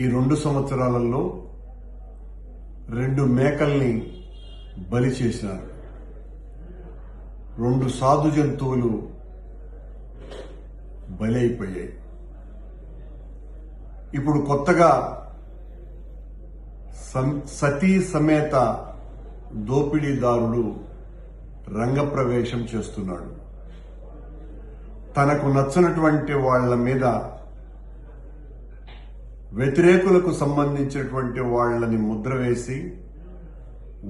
ఈ 2 సంవత్సరాలలో 2 మేకల్ని బలి చేసినారు. 2 సాధు జంతువులు బలి అయిపోయాయి. ఇప్పుడు కొత్తగా సతీ సమేత దోపిడీదారుడు రంగప్రవేశం చేస్తున్నాడు. తనకు నచ్చనటువంటి వాళ్ల మీద, వ్యతిరేకులకు సంబంధించినటువంటి వాళ్లని ముద్ర వేసి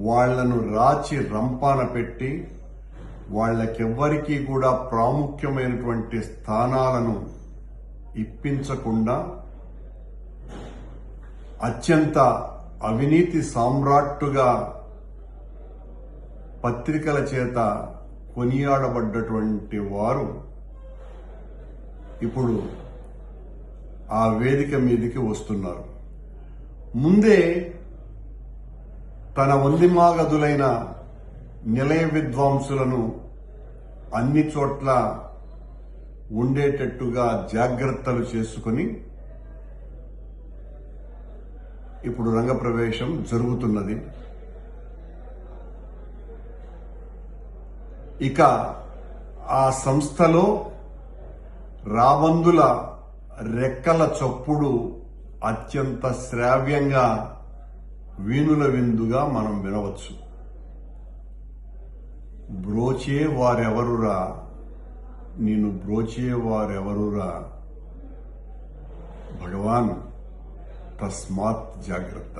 వాళ్లను రాచి రంపాన పెట్టి వాళ్ళకెవ్వరికీ కూడా ప్రాముఖ్యమైనటువంటి స్థానాలను ఇప్పించకుండా అత్యంత అవినీతి సామ్రాట్టుగా పత్రికల చేత కొనియాడబడ్డటువంటి వారు ఇప్పుడు ఆ వేదిక మీదికి వస్తున్నారు. ముందే తన వందిమాగదులైన నిలయ విద్వాంసులను అన్ని చోట్ల ఉండేటట్టుగా జాగ్రత్తలు చేసుకుని ఇప్పుడు రంగప్రవేశం జరుగుతున్నది. ఇక ఆ సంస్థలో రాబందుల రెక్కల చప్పుడు అత్యంత శ్రావ్యంగా వీణుల విందుగా మనం వినవచ్చు. బ్రోచే వారెవరురా, నిన్ను బ్రోచే వారెవరురా, భగవాన్ తస్మాత్ జాగ్రత్త.